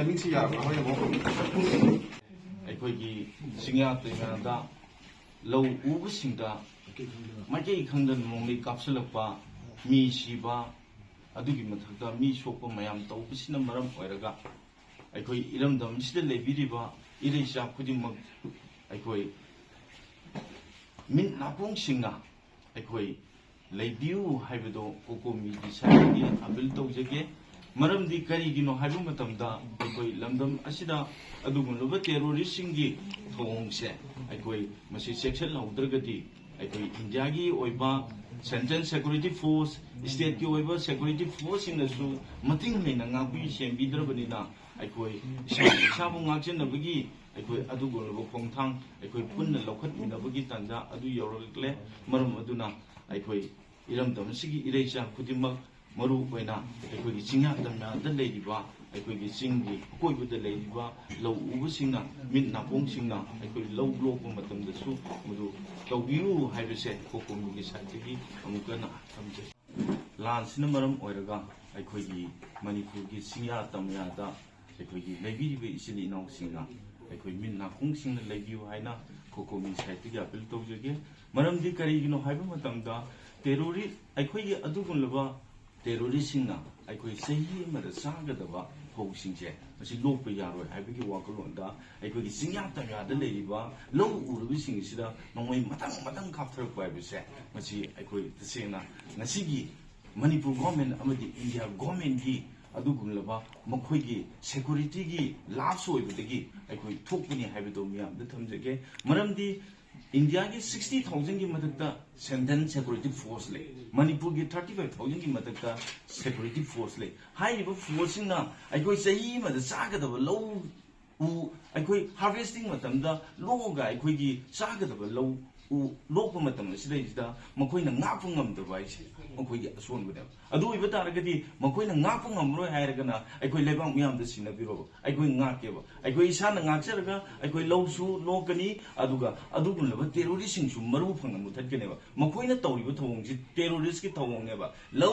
timing से यार अखोई सिंगा तैनादा लौ उबसिंदा माइके खंगदन मोंगली कापसलपा मी सिबा अदुगी मथक्ता मी सोकपा मयाम तौबसिना मरम ओइरगा अखोई इरमदम सिदा लेबिरिबा इरेचा खुदिमक अखोई मिन नापोंग सिंगा अखोई लेबिउ हाइबदो कोकोमी की साइडगी अपील तौजगे मरमदी करिगिनो हाइबु मतमदा अखोई लमदम असिदा अदुगुनलबा टेरोरिस्ट सिंगी थोंगसे अखोई मसी सेक्शन लौद्रगदी अखोई इंडिया की ओइबा सेंट्रल सिक्योरिटी फोर्स स्टेट की ओइबा सिक्योरिटी फोर्स सिंगसु मतिंग लेना ngapi सेंबिद्रबनिना अखोई साबु ngaक्चनबगी अखोई अदुगुनलबा खोंथांग अखोई पुन्न लौखतमिनबगी तंजा अदु यौरगले मरम अदुना अखोई इरमदम सिगी इरेचा खुदिमक मरु ओइना अखोई चिंगा दमना लेरिबा अखोई चिंगी कोइबुद लेरिबा लौ उबसिंगा मिन नापोंग सिंगा अखोई लौ लोप मतमदसु मरु तौबियु हाइबसे कोकोमी की साइडगी अमुकना थमजे लानसिन मरम ओइरगा अखोई मणिपुर की सिंगा तमयादा अखोई लेबिरिबे इसिलि नाउ सिंगा अखोई मिन नापोंग सिंग लेबियु हाइना कोकोमी साइडगी अपील तौजगे मरमदी करिगिनो हाइबा मतमदा टेरोरिस्ट अखोई अदुगुनलबा टेरोरिस्टसिंगना अखोई सही मद सागदबा फौसिंगसे मसी लोकपा यारोय हाइबगी वाखलोंदा अखोई सिंगा तंगादा लेरिबा लौ उरुबिसिंगसिदा नोंमै मतंग मतंग खापथरक पाइबसे मसी अखोई तसेना नसिगी मणिपुर गवर्नमेंट अमदी इंडिया गवर्नमेंट की अदुगुनलबा मखोइगी सिक्योरिटी की लाभस ओइबदगी अखोई थोकनी हाइबदो मियामदा थमजगे मरमदी इंडिया की 60,000 की मदद सेंट्रल सिक्योरिटी फोर्स ले मणिपुर की 35,000 की मदद सिक्योरिटी फोर्स ले हाई फोर्स अखोई सही मद चागदब लौ उ अखोई हार्वेस्टिंग मतमदा लोगा अखोई की चागदब लौ उ लोप मतम सिदा मखोइना ngakpa ngamdaba ise मखोइगी असोनबदे अदु इबा तारगदी मखोइना ngakpa ngamroi hairagana अखोई लेबांग मियामदा sinabiro अखोई ngakकेबा अखोई इसाना ngakcharage अखोई लौसु लोकनी अदुगा अदुगुनलबा टेरोरिस्ट सिंगसु मरु फंगन मुथतगनेबा मखोइना तौरिबा थौंगसि टेरोरिस्ट की थौंगनेबा लौ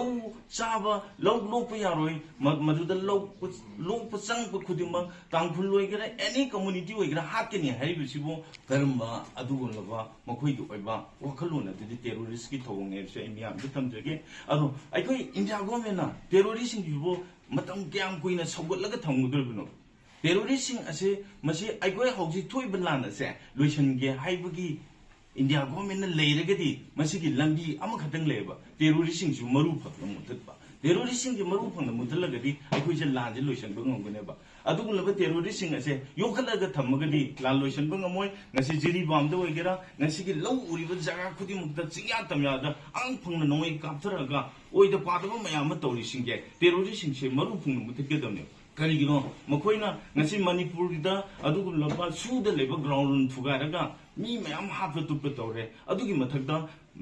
चाबा लौ लोप यारोय मदुदा लोप चंगप खुदिमा तांगफुल ओइगरा एनी कम्युनिटी ओइगरा हाकनी हाइबिसिबो धर्मा अदुगुनलबा मखोइ वाखलों टेरोरिस्ट की थोंगे थमजगे अखोई इंडिया गवर्नमेंट टेरोरिस्ट क्या कुछ सौगल थमगद्रबनो टेरोरिस्ट थोब लान से लोसनगे इंडिया गवर्नमेंट लेरगदी लंबी खतंग लेब टेरोरिस्ट मरु फंग मुथब टेरोरिस्ट मरु फंग मुथलगदी अखोइसे लान लोसनब ngमगनेब अदुगुनलब टेरोरिस्ट योखलग थमगदी लान लोसनब ngमोय ngasi जिरीबामद ओइगेरा ngasi की लौ उरिब जगा खुदिमुक्ता चिंगा तमयादा आंग फंगना नोय कापथरगा ओइदा पादब मयाम तौरिसिंगे टेरोरिस्ट मरु फंग मुथगदमने करिगिनो मखोइना ngasi मणिपुरदा अदुगुनलब सुद लेब ग्राउंड फुगारगा मी मयाम हाफ तुप तौरे अदुगी मथकदा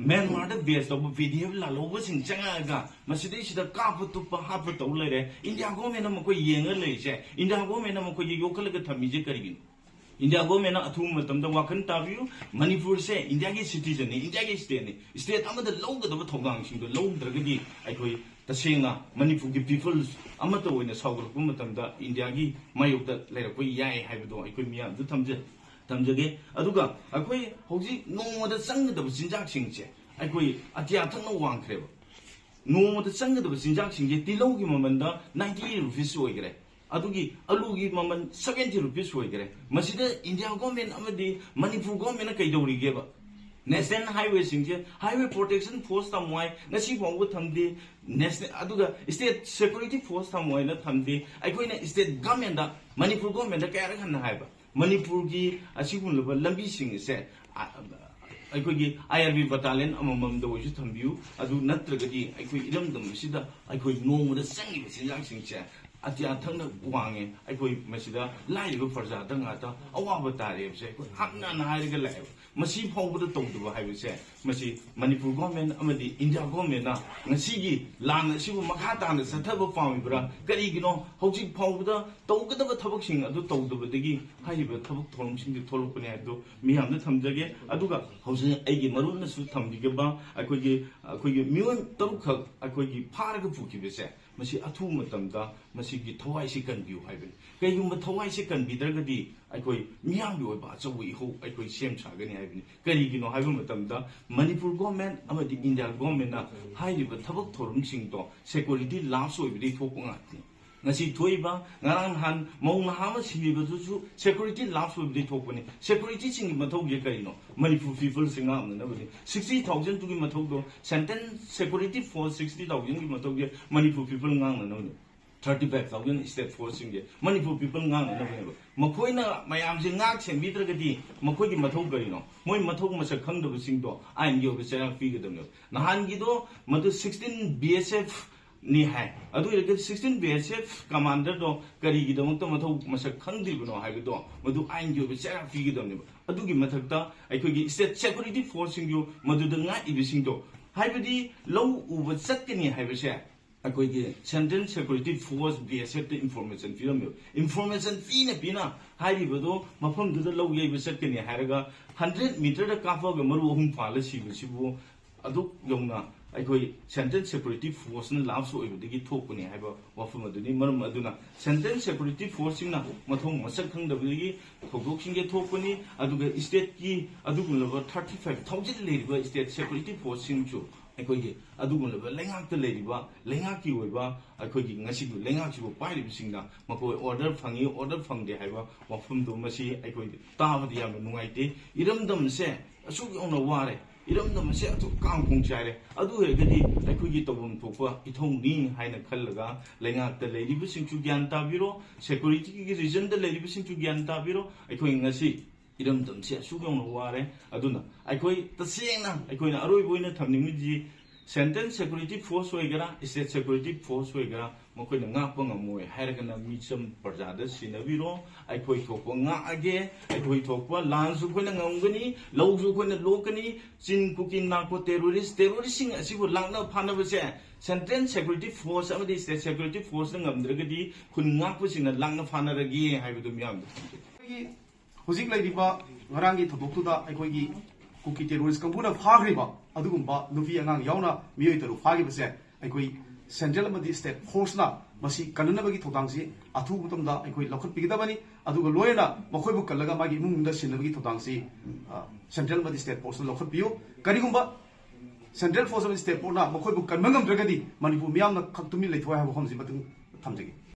म्यांमार बेस तब वीडियो लालोबसिंग चंगागा मसिदैसिदा काप तुप हाफ तौ लेरे इंडिया गवर्नमेंट मको येंग लेसे इंडिया गवर्नमेंट मको योखलग थमीजे करिगिनो इंडिया गवर्नमेंट अथुम मतमदा वाखन ताबियु मणिपुर से इंडिया की सिटीजन इंडिया की स्टेट अमद लौगदब थौगांसिंग लौद्रगदी अखोई तसेंगा मणिपुर की पीपल्स अमत ओइना साउगरप मतमदा इंडिया की मायोक्ता लेरप याय हाइबदो अखोई मियाम थमजगे अदुगा अखोई हौजी नोमदा चंगदब चिंजाकसिंगसे अखोई अतिया थंगना वांखरेब नोमदा चंगदब चिंजाकसिंगे तिलौगी ममनदा 90 रुपीस ओइगरे अदुगी अलुगी ममन 70 रुपीस ओइगरे मसिदा इंडिया गवर्नमेंट अमदी मणिपुर गवर्नमेंट कैदौरिगेबा नेशनल हाईवे सिंगे हाईवे प्रोटेक्शन फोर्स तमवाई ngasi फाउबो थमदे नेशनल अदुगा स्टेट सिक्योरिटी फोर्स तमवाइना थमदे अखोइना स्टेट गवर्नमेंट मणिपुर गवर्नमेंट कयार खन्ना हाइबा मणिपुर की असिगुनलब लंबी सिंगसे अखोई IRB बटालियन अममम दोइसु थंबियु अदु नत्रगदी अखोई इरमदम सिदा अखोई नोमदा संगिबा सिंजाक सिंगसे अतिया थंगना वांगे अखोई मसिदा लाइब प्रजा दंगाता अवाब तारेबसे अखोई हाकना नायरगा लाइब मसी फाउबद तौदबा हाइबसे मसी मणिपुर गवर्नमेंट अमदी इंडिया गवर्नमेंट ngasiगी लान असिबु मखा तान सथब पामिबरा करिगिनो हौजि फाउबद तौगदब थबकसिंग अदु तौदबदगी हाइब थबक थोरमसिंग थोलपने अदु मियामना थमजगे अदुगा हौजि एगी मरुनसु थमदिगबा अखोई मियोन तरुखक अखोई फारग पुखिबसे masi athu matamda masi gi thawai si kan biu haiben kaigum thawai si kan bidragadi aikoi miyam bi oiba chawi ho aikoi sem chagani haibni kari gi no haibu matamda manipur government amadi india government na hairiba thabak thorum sing to security lapse oibidi thokpa ngati ngasi thoiba ngarang han mau mahama sibiba ju security lapse oibidi thokpani security sing mathau ge kari no manipur people sing am na bani 60000 to gi mathau do sentence security for 60000 gi mathau ge manipur people ngang na no 35,000 state force sing ge manipur people ngang na no makoi na mayam sing ngak chen bidragadi makoi gi mathau kari no moi mathau masak khangdab sing do ain gi observe fi ge dam nahan gi do madu 16 bsf ni hai adu ege 16 bsf commander do kari gi dam to mathau masak khangdir no hai do madu ain gi observe fi ge dam adu gi mathak ta aikoi gi state security force sing yo madu da nga ibi sing do hai badi low uba sakni hai ba se akoi gi central security force bsf the information information fee na pina hai bi do mafam du da low ye ba sakni hairaga 100 meter da kafa ga maru hum phala si bu adu yongna aikoi central security force na lapse oibdigi thokuni haiba wafum aduni maram aduna central security force na mathong masak khangdabigi thokdok singge thokuni aduga state ki adugulaba 35000 leiriba state security force sing chu aikoi gi adugulaba leingak ta leiriba leingak ki oiba aikoi gi ngasi du leingak chi bo pairi bisingda makoi order phangi order phangde haiba wafum do masi aikoi tabadi yam nungaite iramdam se asuk yongna ware iramdam se atu kang kong chaire adu hegadi aikoi tobum thokpa ithong ni haina khallaga leingak ta leiriba singchu gyan tabiro security ki region da leiriba singchu gyan tabiro aikoi ngasi iramdam se asuk yongna ware aduna aikoi tasena aikoi na aroi boina thamning ji central security force hoigara state security force hoigara makoi na ngakpa ngamoi hairaga na Micham praja da sinabiro aikoi thokpa ngage aikoi thokpa lansu khoi na ngamgani lawsu khoi na lokani chin kukin na ko terrorist sing asibu langna phana base central security force amadi state security force na ngamdragadi khun ngakpa sing na langna phana ragi haibu miyam hojik laidiba ngarangi thoboktuda aikoi kuki terrorist kambuna phagriba adugumba nufi angang yauna miyoi taru phagibase aikoi central amadi state force na masi kanunabagi thodangsi athu butamda aikoi lokhat pigidabani aduga loyena makhoi bu kallaga magi mungda sinabagi thodangsi central amadi state force na lokhat piyo karigumba central force amadi state force na makhoi bu kanmangam dragadi manipur miyamna khaktumi leithoi ha homsi matung thamjagi